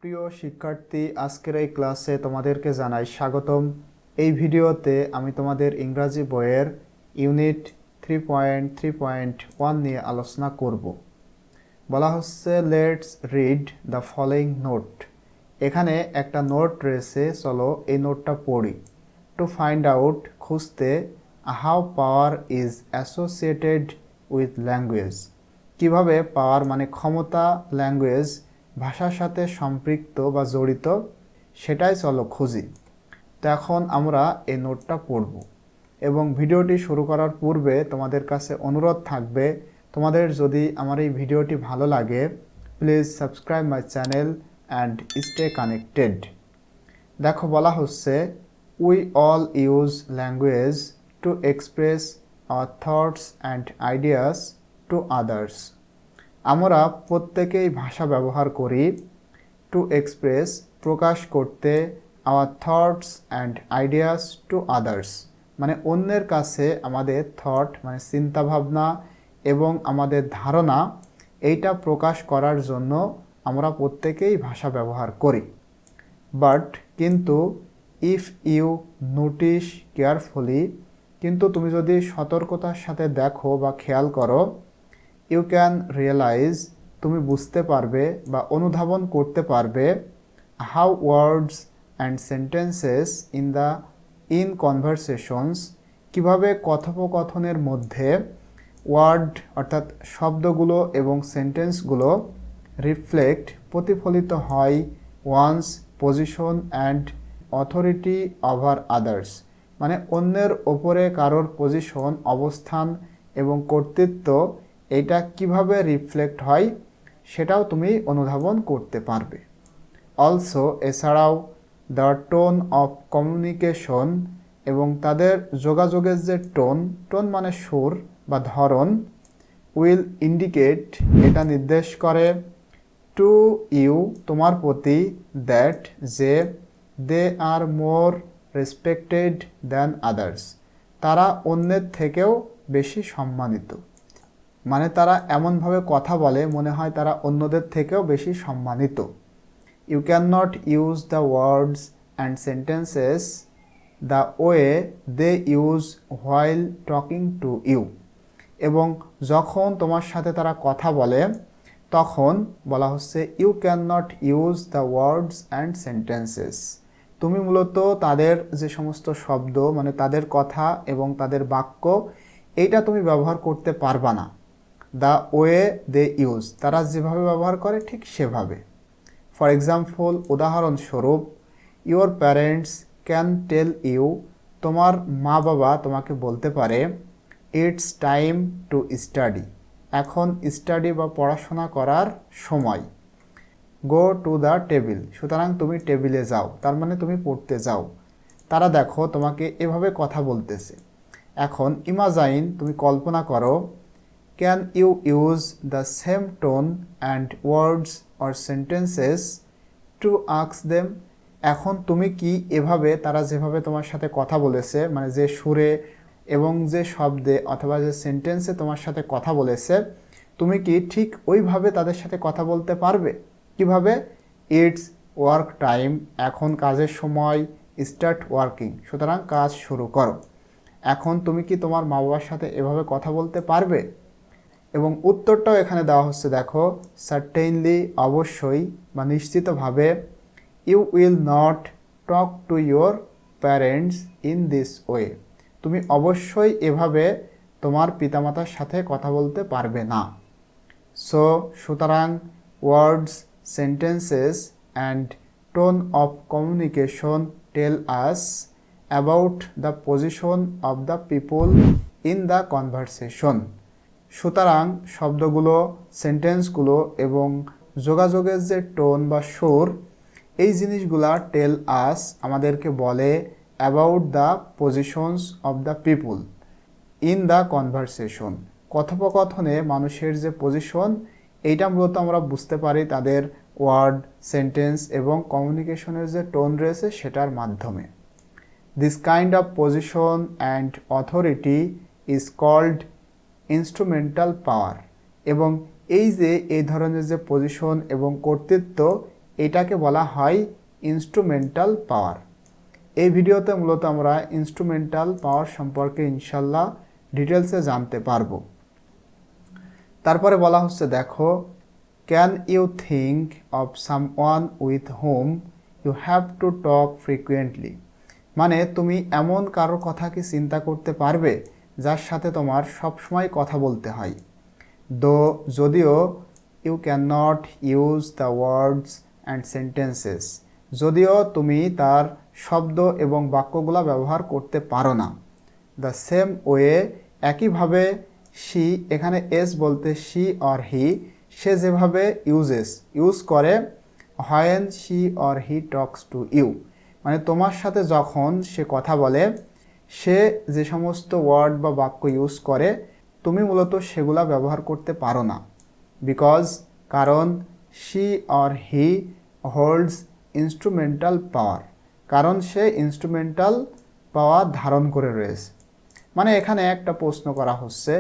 প্রিয় শিক্ষার্থী, আজকের এই ক্লাসে তোমাদেরকে জানাই স্বাগতম। এই ভিডিওতে আমি তোমাদের ইংরাজি বইয়ের ইউনিট 3.3.1 নিয়ে আলোচনা করব। বলা হচ্ছে let's read the following note. এখানে একটা নোট রয়েছে, চলো এই নোটটা পড়ি। টু ফাইন্ড আউট, খুঁজতে, how power is associated with language. কিভাবে পাওয়ার মানে ক্ষমতা, ল্যাঙ্গুয়েজ ভাষার সাথে সম্পৃক্ত বা জড়িত, সেটাই চলো খুঁজি। তো এখন আমরা এই নোটটা পড়ব এবং ভিডিওটি শুরু করার পূর্বে তোমাদের কাছে অনুরোধ থাকবে, তোমাদের যদি আমার এই ভিডিওটি ভালো লাগে please subscribe my channel and stay connected. দেখো বলা হচ্ছে we all use language to express hour thoughts and ideas to others. আমরা প্রত্যেকেই ভাষা ব্যবহার করি টু এক্সপ্রেস প্রকাশ করতে, hour thoughts and ideas to others মানে অন্যের কাছে আমাদের থট মানে চিন্তাভাবনা এবং আমাদের ধারণা এইটা প্রকাশ করার জন্য আমরা প্রত্যেকেই ভাষা ব্যবহার করি। বাট কিন্তু ইফ ইউ নোটিস কেয়ারফুলি, কিন্তু তুমি যদি সতর্কতার সাথে দেখো বা খেয়াল করো, ইউ ক্যান রিয়েলাইজ তুমি বুঝতে পারবে বা অনুধাবন করতে পারবে how words and sentences in conversations, কীভাবে কথোপকথনের মধ্যে ওয়ার্ড অর্থাৎ শব্দগুলো এবং সেন্টেন্সগুলো রিফ্লেক্ট প্রতিফলিত হয় one's position and authority over others মানে অন্যের ওপরে কারোর পজিশন, অবস্থান এবং কর্তৃত্ব এইটা কিভাবে রিফ্লেক্ট হয় সেটাও তুমি অনুধাবন করতে পারবে। অলসো এছাড়াও দ্য টোন অফ কমিউনিকেশন এবং তাদের যোগাযোগের যে টোন মানে সুর বা ধরন, উইল ইন্ডিকেট এটা নির্দেশ করে, টু ইউ তোমার প্রতি, দ্যাট যে, দে আর মোর রেসপেক্টেড দ্যান আদার্স তারা অন্যের থেকেও বেশি সম্মানিত। মানে তারা এমনভাবে কথা বলে মনে হয় তারা অন্যদের থেকেও বেশি সম্মানিত। You can not use the words and sentences the way they use while talking to you, এবং যখন তোমার সাথে তারা কথা বলে তখন বলা হচ্ছে you can not use the words and sentences, তুমি মূলত তাদের যে সমস্ত শব্দ মানে তাদের কথা এবং তাদের বাক্য এইটা তুমি ব্যবহার করতে পারবা না। দ্য ওয়ে দে ইউজ তারা যেভাবে ব্যবহার করে ঠিক সেভাবে। ফর এক্সাম্পল উদাহরণস্বরূপ, your parents can tell you তোমার মা বাবা তোমাকে বলতে পারে, ইটস টাইম টু স্টাডি এখন স্টাডি বা পড়াশোনা করার সময়। গো টু দ্য টেবিল সুতরাং তুমি টেবিলে যাও, তার মানে তুমি পড়তে যাও। তারা দেখো তোমাকে এভাবে কথা বলতেছে। এখন ইমাজাইন তুমি কল্পনা করো, can you use the same tone and words or sentences to ask them, এখন তুমি কি এভাবে তারা যেভাবে তোমার সাথে কথা বলেছে মানে যে সুরে এবং যে শব্দে অথবা যে সেন্টেন্সে তোমার সাথে কথা বলেছে তুমি কি ঠিক ওইভাবে তাদের সাথে কথা বলতে পারবে? কিভাবে? ইটস ওয়ার্ক টাইম এখন কাজের সময়, স্টার্ট ওয়ার্কিং সুতরাং কাজ শুরু করো। এখন তুমি কি তোমার মা বাবার সাথে এভাবে কথা বলতে পারবে? এবং উত্তরটাও এখানে দেওয়া হচ্ছে, দেখো সার্টেইনলি অবশ্যই বা নিশ্চিতভাবে, you will not talk to your parents in this way তুমি অবশ্যই এভাবে তোমার পিতামাতার সাথে কথা বলতে পারবে না। সো সুতরাং words, sentences and tone of communication tell us about the position of the people in the conversation, সুতরাং শব্দগুলো, সেন্টেন্সগুলো এবং যোগাযোগের যে টোন বা সুর এই জিনিসগুলা টেল আস আমাদেরকে বলে about the positions of the people in the conversation, কথোপকথনে মানুষের যে পজিশন এইটা মূলত আমরা বুঝতে পারি তাদের ওয়ার্ড, সেন্টেন্স এবং কমিউনিকেশনের যে টোন রয়েছে সেটার মাধ্যমে। This kind of position and authority is called instrumental power, এবং এই যে এই ধরনের যে পজিশন এবং কর্তৃত্ব এটাকে বলা হয় ইনস্ট্রুমেন্টাল পাওয়ার। এই ভিডিওতে মূলত আমরা ইনস্ট্রুমেন্টাল পাওয়ার সম্পর্কে ইনশাল্লাহ ডিটেলসে জানতে পারবো। তারপরে বলা হচ্ছে দেখো, can you think of someone with whom you have to talk frequently. মানে তুমি এমন কারোর কথা কি চিন্তা করতে পারবে যার সাথে তোমার সবসময় কথা বলতে হয়। যদিও you can not use the words and sentences, যদিও তুমি তার শব্দ এবং বাক্যগুলো ব্যবহার করতে পারো না। দ্য সেম ওয়ে, একইভাবে শি, এখানে এস বলতে শি অর হি, সে যেভাবে ইউজ করে when she or he talks to you, মানে তোমার সাথে যখন সে কথা বলে সে যে সমস্ত ওয়ার্ড বা বাক্য ইউজ করে তুমি মূলত সেগুলা ব্যবহার করতে পারো না। কারণ she or he holds instrumental পাওয়ার, কারণ সে ইনস্ট্রুমেন্টাল পাওয়ার ধারণ করে রয়েছে। মানে এখানে একটা প্রশ্ন করা হচ্ছে,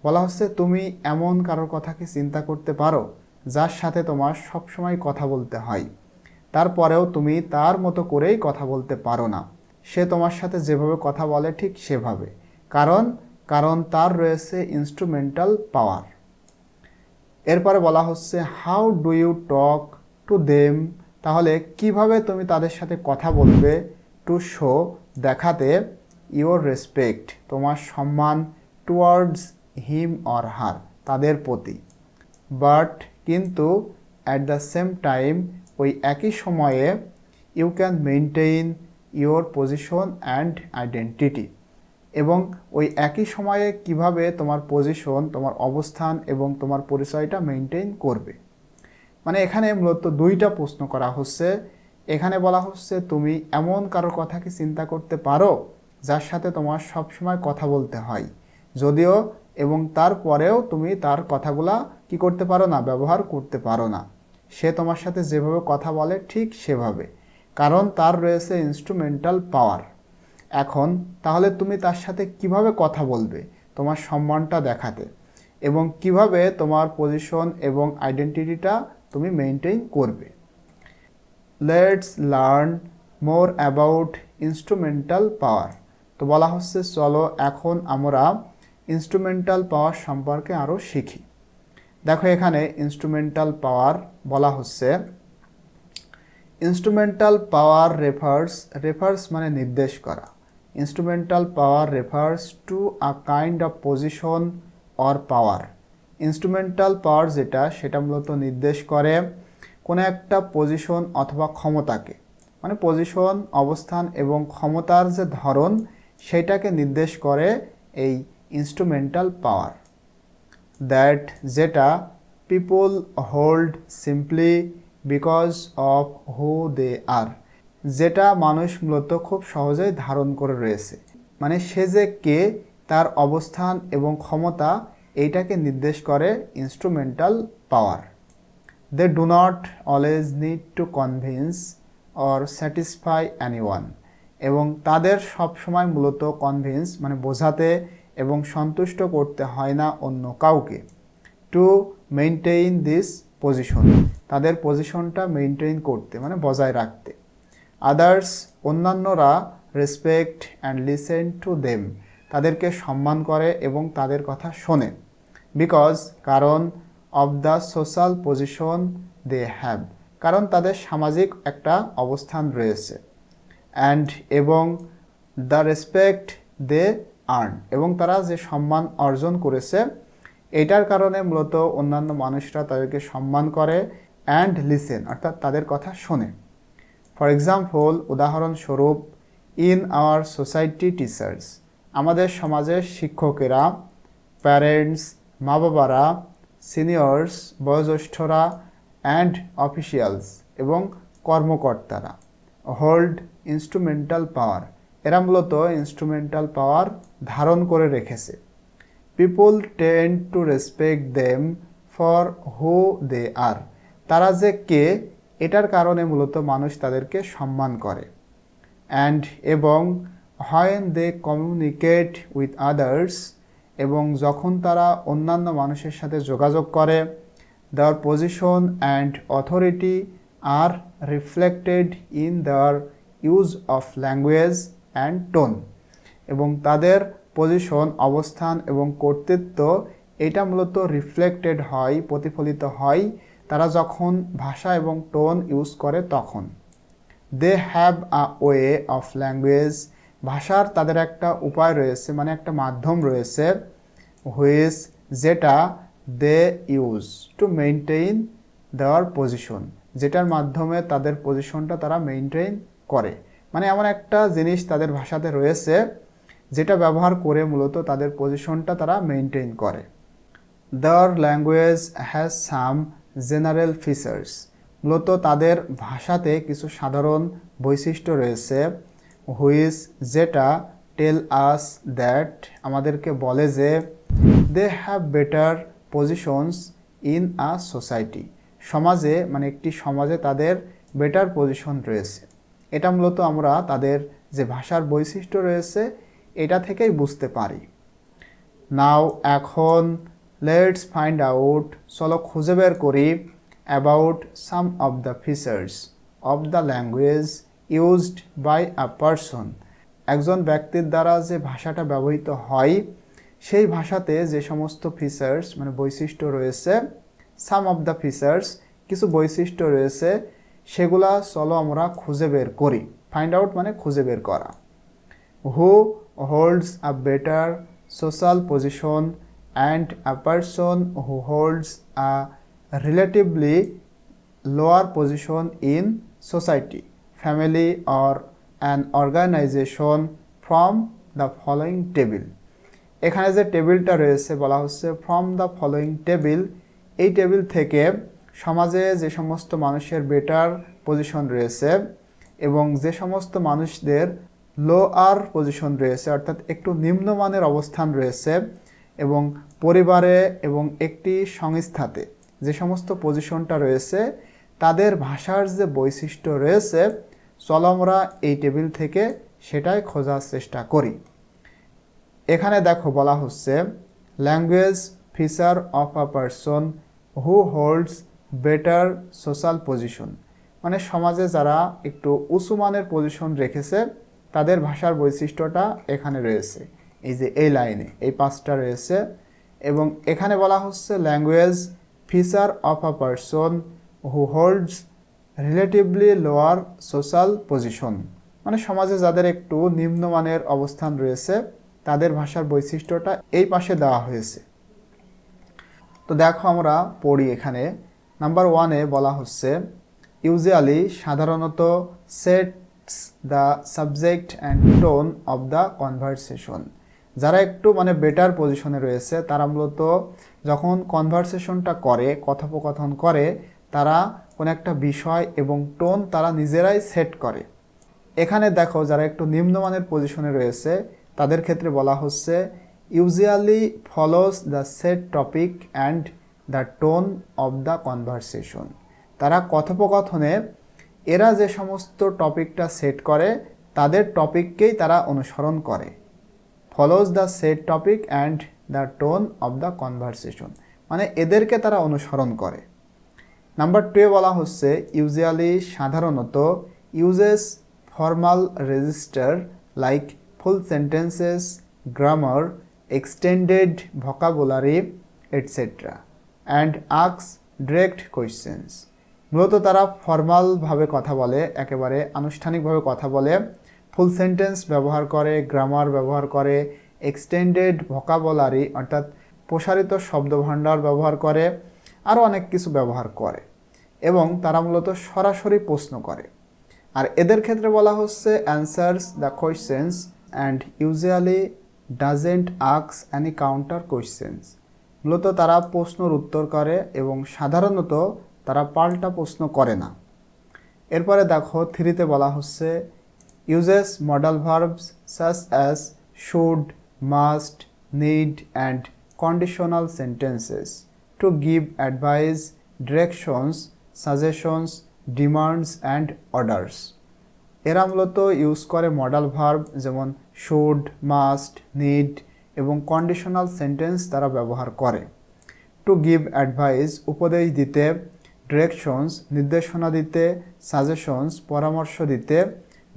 বলা হচ্ছে তুমি এমন কারোর কথা কি চিন্তা করতে পারো যার সাথে তোমার সবসময় কথা বলতে হয়, তারপরেও তুমি তার মতো করেই কথা বলতে পারো না। সে তোমার সাথে যেভাবে কথা বলে ঠিক সেভাবে, কারণ তার রয়েছে ইনস্ট্রুমেন্টাল পাওয়ার। এরপরে বলা হচ্ছে how do you talk to them, তাহলে কিভাবে তুমি তাদের সাথে কথা বলবে, টু শো, দেখাতে, ইওর রেসপেক্ট, তোমার সম্মান, টুয়ার্ডস হিম অর হার, তাদের প্রতি। বাট, কিন্তু, অ্যাট দ্য সেম টাইম, ওই একই সময়ে, you can maintain your position and identity, এবং ওই একই সময়ে কিভাবে তোমার পজিশন, তোমার অবস্থান এবং তোমার পরিচয়টা মেনটেইন করবে। মানে এখানে মূলত দুইটা প্রশ্ন করা হচ্ছে। এখানে বলা হচ্ছে তুমি এমন কারোর কথা কি চিন্তা করতে পারো যার সাথে তোমার সবসময় কথা বলতে হয়, যদিও এবং তারপরেও তুমি তার কথাগুলা কি করতে পারো না, ব্যবহার করতে পারো না। সে তোমার সাথে যেভাবে কথা বলে ঠিক সেভাবে, কারণ তার রয়েছে ইনস্ট্রুমেন্টাল পাওয়ার। এখন তাহলে তুমি তার সাথে কিভাবে কথা বলবে তোমার সম্মানটা দেখাতে, এবং কিভাবে তোমার পজিশন এবং আইডেন্টিটিটা তুমি মেনটেইন করবে। Let's learn more about instrumental পাওয়ার। তো বলা হচ্ছে চলো এখন আমরা ইনস্ট্রুমেন্টাল পাওয়ার সম্পর্কে আরও শিখি। দেখো এখানে ইনস্ট্রুমেন্টাল পাওয়ার বলা হচ্ছে, ইনস্ট্রুমেন্টাল পাওয়ার রেফার্স মানে নির্দেশ করা। Instrumental power refers to a kind of position or power. Instrumental পাওয়ার যেটা, সেটা মূলত নির্দেশ করে কোনো একটা পজিশন অথবা ক্ষমতাকে, মানে পজিশন, অবস্থান এবং ক্ষমতার যে ধরন সেটাকে নির্দেশ করে এই ইনস্ট্রুমেন্টাল পাওয়ার। দ্যাট, যেটা, people hold simply because of who they are, যেটা মানুষ মূলত খুব সহজেই ধারণ করে রয়েছে, মানে সে যে কে, তার অবস্থান এবং ক্ষমতা, এইটাকে নির্দেশ করে instrumental power. They do not always need to convince or satisfy anyone, এবং তাদের সবসময় মূলত কনভিন্স মানে বোঝাতে এবং সন্তুষ্ট করতে হয় না অন্য কাউকে। টু মেনটেইন দিস পজিশন, তাদের পজিশনটা মেনটেইন করতে মানে বজায় রাখতে। আদার্স, অন্যান্যরা, respect and listen to them, তাদেরকে সম্মান করে এবং তাদের কথা শোনে। কারণ of the social position they have, কারণ তাদের সামাজিক একটা অবস্থান রয়েছে। অ্যান্ড, এবং দ্য রেসপেক্ট দে আর্ন, এবং তারা যে সম্মান অর্জন করেছে এটার কারণে মূলত অন্যান্য মানুষরা তাদেরকে সম্মান করে। অ্যান্ড লিসেন, অর্থাৎ তাদের কথা শোনে। ফর এক্সাম্পল, উদাহরণস্বরূপ, ইন আওয়ার সোসাইটি টিচার্স, আমাদের সমাজের শিক্ষকেরা, প্যারেন্টস, মা বাবারা, সিনিয়র্স, বয়োজ্যেষ্ঠরা, অ্যান্ড অফিসিয়ালস, এবং কর্মকর্তারা, হোল্ড ইনস্ট্রুমেন্টাল পাওয়ার, এরা মূলত ইনস্ট্রুমেন্টাল পাওয়ার ধারণ করে রেখেছে। People tend to respect them for who they are, তারা যে কে এটার কারণে মূলত মানুষ তাদেরকে সম্মান করে। অ্যান্ড, এবং when they communicate with others, এবং যখন তারা অন্যান্য মানুষের সাথে যোগাযোগ করে, their position and authority are reflected in their use of language and tone. এবং তাদের পজিশন, অবস্থান এবং কর্তৃত্ব এটা মূলত রিফ্লেক্টেড হয়, প্রতিফলিত হয় তারা যখন ভাষা এবং টোন ইউজ করে তখন। They have a way of language, ভাষার তাদের একটা উপায় রয়েছে, মানে একটা মাধ্যম রয়েছে, হুইচ যেটা দে ইউজ টু মেনটেইন দেওয়ার পজিশন, যেটার মাধ্যমে তাদের পজিশনটা তারা মেনটেইন করে। মানে এমন একটা জিনিস তাদের ভাষাতে রয়েছে যেটা ব্যবহার করে মূলত তাদের পজিশনটা তারা মেনটেইন করে। Their language has some general features, মূলত তাদের ভাষাতে কিছু সাধারণ বৈশিষ্ট্য রয়েছে, হুইচ যেটা টেল আস দ্যাট আমাদেরকে বলে যে they have better positions in a society, সমাজে, মানে একটি সমাজে তাদের বেটার পজিশন রয়েছে। এটা মূলত আমরা তাদের যে ভাষার বৈশিষ্ট্য রয়েছে এটা থেকেই বুঝতে পারি। নাও এখন লেটস ফাইন্ড আউট, চলো খুঁজে বের করি about some of the features of the language used by a person, একজন ব্যক্তির দ্বারা যে ভাষাটা ব্যবহৃত হয় সেই ভাষাতে যে সমস্ত ফিচার্স মানে বৈশিষ্ট্য রয়েছে, সাম অফ দ্য ফিচার্স কিছু বৈশিষ্ট্য রয়েছে, সেগুলা চলো আমরা খুঁজে বের করি। ফাইন্ড আউট মানে খুঁজে বের করা। Who holds a better social position and a person who holds a relatively lower position in society, family or an organization from the following table. এখানে যে টেবিলটা রয়েছে বলা হচ্ছে ফ্রম দ্য ফলোয়িং টেবিল, এই টেবিল থেকে সমাজে যে সমস্ত মানুষের বেটার পজিশন রয়েছে এবং যে সমস্ত মানুষদের লোয়ার পজিশন রয়েছে অর্থাৎ একটু নিম্নমানের অবস্থান রয়েছে, এবং পরিবারে এবং একটি সংস্থাতে যে সমস্ত পজিশনটা রয়েছে তাদের ভাষার যে বৈশিষ্ট্য রয়েছে, চলো আমরা এই টেবিল থেকে সেটাই খোঁজার চেষ্টা করি। এখানে দেখো বলা হচ্ছে language feature of a person who holds better social position, মানে সমাজে যারা একটু উঁচু মানের পজিশন রেখেছে তাদের ভাষার বৈশিষ্ট্যটা এখানে রয়েছে, এই যে এই লাইনে এই পাঁচটা রয়েছে। এবং এখানে বলা হচ্ছে language feature of a person who holds relatively lower social position, মানে সমাজে যাদের একটু নিম্নমানের অবস্থান রয়েছে তাদের ভাষার বৈশিষ্ট্যটা এই পাশে দেওয়া হয়েছে। তো দেখো আমরা পড়ি, এখানে নাম্বার 1-এ বলা হচ্ছে ইউজুয়ালি সাধারণত sets the subject and tone of the conversation, যারা একটু মানে বেটার পজিশনে রয়েছে তারা মূলত যখন কনভারসেশনটা করে, কথোপকথন করে, তারা কোনো একটা বিষয় এবং টোন তারা নিজেরাই সেট করে। এখানে দেখো যারা একটু নিম্নমানের পজিশনে রয়েছে তাদের ক্ষেত্রে বলা হচ্ছে usually follows the set topic and the tone of the conversation, তারা কথোপকথনে এরা যে সমস্ত টপিকটা সেট করে তাদের টপিককেই তারা অনুসরণ করে। Follows the set topic and the tone of the conversation, মানে এদেরকে তারা অনুসরণ করে। নাম্বার 2-এ বলা হচ্ছে ইউজুয়ালি সাধারণত uses formal register like full sentences, grammar, extended vocabulary etcetera and asks direct questions, মূলত তারা ফর্মালভাবে কথা বলে, একেবারে আনুষ্ঠানিকভাবে কথা বলে, ফুল সেন্টেন্স ব্যবহার করে, গ্রামার ব্যবহার করে, এক্সটেন্ডেড ভোকাবুলারি অর্থাৎ প্রসারিত শব্দভাণ্ডার ব্যবহার করে, আরও অনেক কিছু ব্যবহার করে, এবং তারা মূলত সরাসরি প্রশ্ন করে। আর এদের ক্ষেত্রে বলা হচ্ছে answers the questions and usually doesn't ask any counter questions, মূলত তারা প্রশ্নর উত্তর করে এবং সাধারণত তারা পাল্টা প্রশ্ন করে না। এরপরে দেখো 3-তে বলা হচ্ছে uses modal verbs such as should, must, need and conditional sentences to give advice, directions, suggestions, demands and orders, এরা মূলত ইউজ করে মডাল ভার্ব যেমন শুড, মাস্ট, নিড এবং কন্ডিশনাল সেন্টেন্স তারা ব্যবহার করে। টু গিভ অ্যাডভাইস উপদেশ দিতে, ডিরেকশনস নির্দেশনা দিতে, সাজেশনস পরামর্শ দিতে,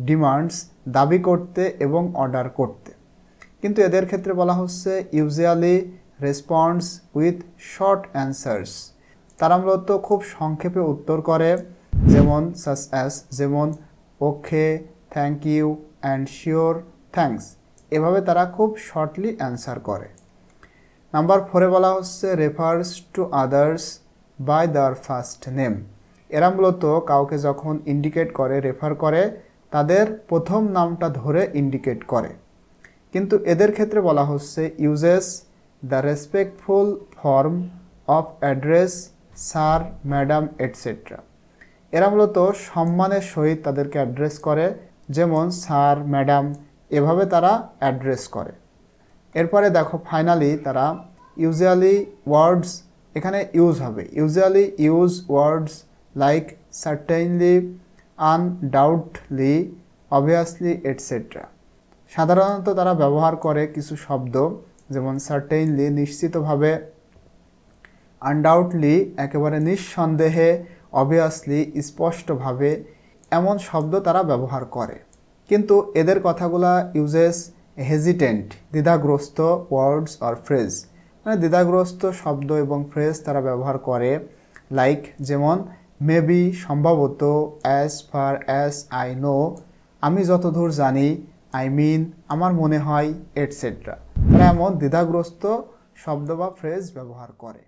ডিমান্ডস দাবি করতে এবং অর্ডার করতে। কিন্তু এদের ক্ষেত্রে বলা হচ্ছে ইউজুয়ালি রেসপন্ডস উইথ শর্ট অ্যান্সার্স। তারা মূলত খুব সংক্ষেপে উত্তর করে, যেমন সাচ অ্যাজ, যেমন okay, thank you and sure, thanks. এভাবে তারা খুব শর্টলি অ্যান্সার করে। নাম্বার 4-এ বলা হচ্ছে refers to others by their first name. এরা মূলত কাউকে যখন ইন্ডিকেট করে, রেফার করে, তাদের প্রথম নামটা ধরে ইন্ডিকেট করে। কিন্তু এদের ক্ষেত্রে বলা হচ্ছে uses the respectful form of address sir, madam etcetera. এরা মূলত সম্মানের সহিত তাদেরকে অ্যাড্রেস করে, যেমন স্যার, ম্যাডাম, এভাবে তারা অ্যাড্রেস করে। এরপরে দেখো ফাইনালি তারা ইউজুয়ালি ওয়ার্ডস এখানে ইউজ হবে। Usually use words like সার্টেইনলি, undoubtedly, obviously etcetera. সাধারণত তারা ব্যবহার করে কিছু শব্দ, যেমন সার্টেইনলি নিশ্চিতভাবে, আনডাউটলি একেবারে নিঃসন্দেহে, অবভিয়াসলি স্পষ্টভাবে, এমন শব্দ তারা ব্যবহার করে। কিন্তু এদের কথাগুলা ইউজেস হেজিটেন্ট, দ্বিধাগ্রস্ত ওয়ার্ডস অর ফ্রেজ, মানে দ্বিধাগ্রস্ত শব্দ এবং ফ্রেজ তারা ব্যবহার করে। লাইক যেমন মেবি সম্ভবত, as far as I know আমি যতদূর জানি, আই মিন আমার মনে হয়, এটসেট্রা। তারা এমন দ্বিধাগ্রস্ত শব্দ বা ফ্রেজ ব্যবহার করে।